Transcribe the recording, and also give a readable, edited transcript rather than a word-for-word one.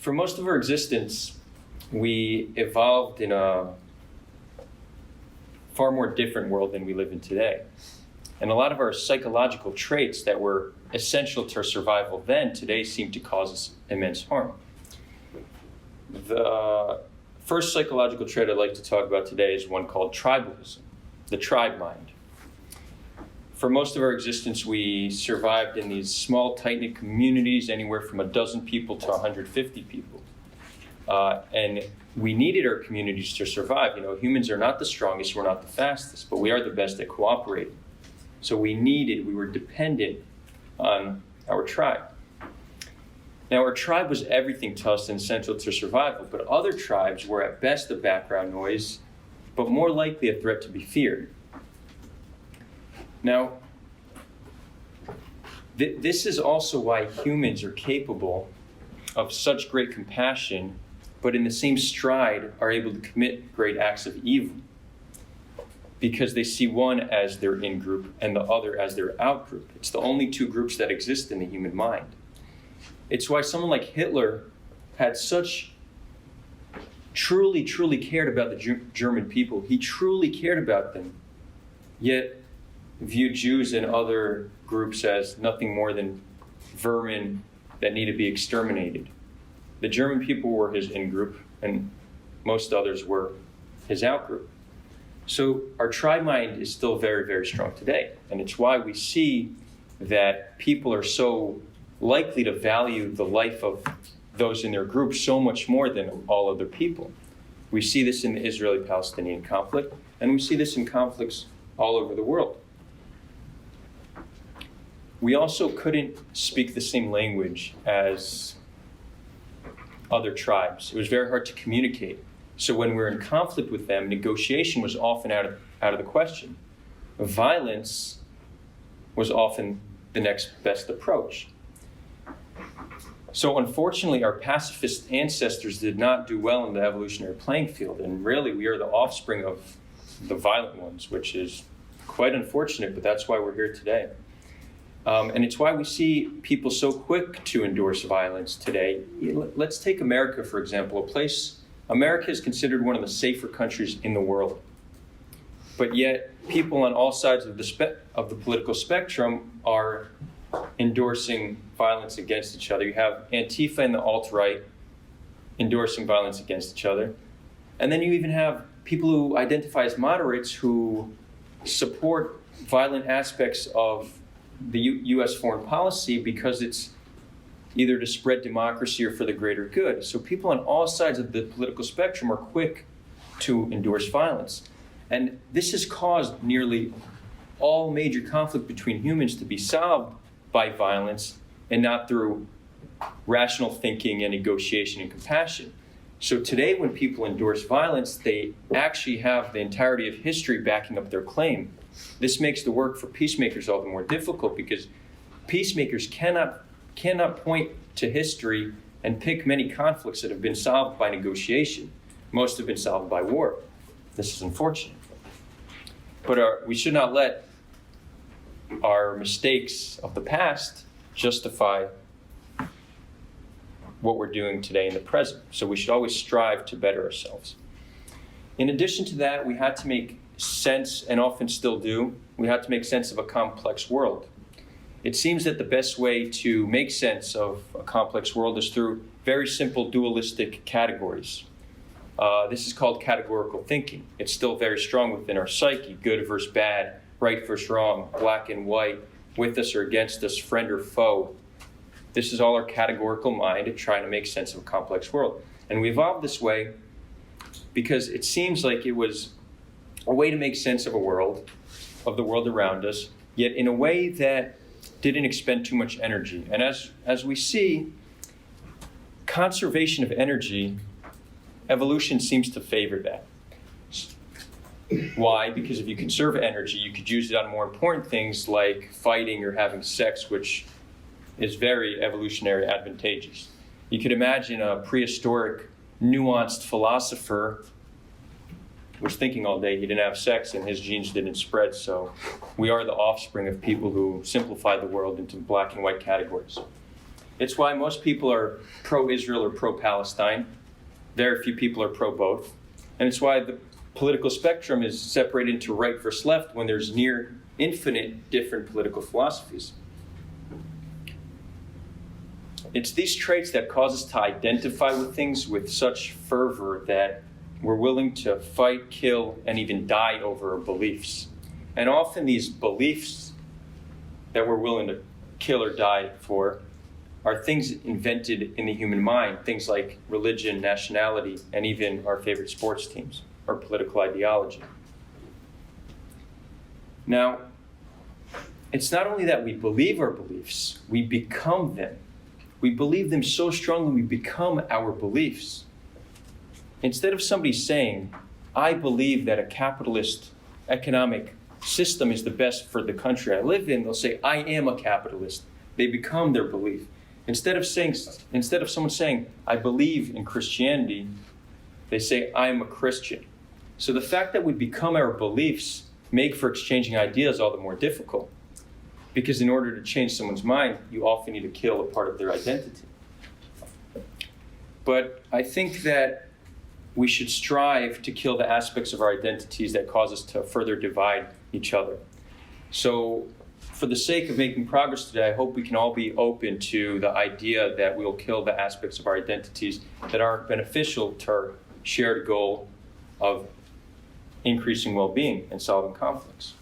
For most of our existence, we evolved in a far more different world than we live in today. And a lot of our psychological traits that were essential to our survival then, today seem to cause us immense harm. The first psychological trait I'd like to talk about today is one called tribalism, the tribe mind. For most of our existence, we survived in these small, tight-knit communities, anywhere from a dozen people to 150 people. And we needed our communities to survive. You know, humans are not the strongest, we're not the fastest, but we are the best at cooperating. So we were dependent on our tribe. Now, our tribe was everything to us and essential to survival, but other tribes were at best a background noise, but more likely a threat to be feared. Now, this is also why humans are capable of such great compassion, but in the same stride are able to commit great acts of evil, because they see one as their in-group and the other as their out-group. It's the only two groups that exist in the human mind. It's why someone like Hitler had truly cared about the German people. He truly cared about them, yet viewed Jews and other groups as nothing more than vermin that need to be exterminated. The German people were his in-group, and most others were his out-group. So our tribe mind is still very, very strong today. And it's why we see that people are so likely to value the life of those in their group so much more than all other people. We see this in the Israeli-Palestinian conflict, and we see this in conflicts all over the world. We also couldn't speak the same language as other tribes. It was very hard to communicate. So when we were in conflict with them, negotiation was often out of the question. Violence was often the next best approach. So unfortunately, our pacifist ancestors did not do well in the evolutionary playing field, and really we are the offspring of the violent ones, which is quite unfortunate, but that's why we're here today. And it's why we see people so quick to endorse violence today. Let's take America, for example, America is considered one of the safer countries in the world. But yet, people on all sides of the political spectrum are endorsing violence against each other. You have Antifa and the alt-right endorsing violence against each other. And then you even have people who identify as moderates who support violent aspects of the U.S. foreign policy because it's either to spread democracy or for the greater good. So people on all sides of the political spectrum are quick to endorse violence. And this has caused nearly all major conflict between humans to be solved by violence and not through rational thinking and negotiation and compassion. So today when people endorse violence, they actually have the entirety of history backing up their claim. This makes the work for peacemakers all the more difficult because peacemakers cannot point to history and pick many conflicts that have been solved by negotiation. Most have been solved by war. This is unfortunate. But we should not let our mistakes of the past justify what we're doing today in the present. So we should always strive to better ourselves. In addition to that, we had to make sense, and often still do, we had to make sense of a complex world. It seems that the best way to make sense of a complex world is through very simple dualistic categories. This is called categorical thinking. It's still very strong within our psyche: good versus bad, right versus wrong, black and white, with us or against us, friend or foe. This is all our categorical mind trying to make sense of a complex world. And we evolved this way because it seems like it was a way to make sense of the world around us, yet in a way that didn't expend too much energy. And as we see, conservation of energy, evolution seems to favor that. Why? Because if you conserve energy, you could use it on more important things like fighting or having sex, which is very evolutionary advantageous. You could imagine a prehistoric, nuanced philosopher was thinking all day, he didn't have sex and his genes didn't spread, so we are the offspring of people who simplify the world into black and white categories. It's why most people are pro-Israel or pro-Palestine. Very few people are pro-both. And it's why the political spectrum is separated into right versus left when there's near infinite different political philosophies. It's these traits that cause us to identify with things with such fervor that we're willing to fight, kill, and even die over our beliefs. And often these beliefs that we're willing to kill or die for are things invented in the human mind, things like religion, nationality, and even our favorite sports teams or political ideology. Now, it's not only that we believe our beliefs, we become them. We believe them so strongly we become our beliefs. Instead of somebody saying, I believe that a capitalist economic system is the best for the country I live in, they'll say, I am a capitalist. They become their belief. Instead of someone saying, I believe in Christianity, they say, I am a Christian. So the fact that we become our beliefs make for exchanging ideas all the more difficult. Because in order to change someone's mind, you often need to kill a part of their identity. But I think that we should strive to kill the aspects of our identities that cause us to further divide each other. So for the sake of making progress today, I hope we can all be open to the idea that we'll kill the aspects of our identities that aren't beneficial to our shared goal of increasing well-being and solving conflicts.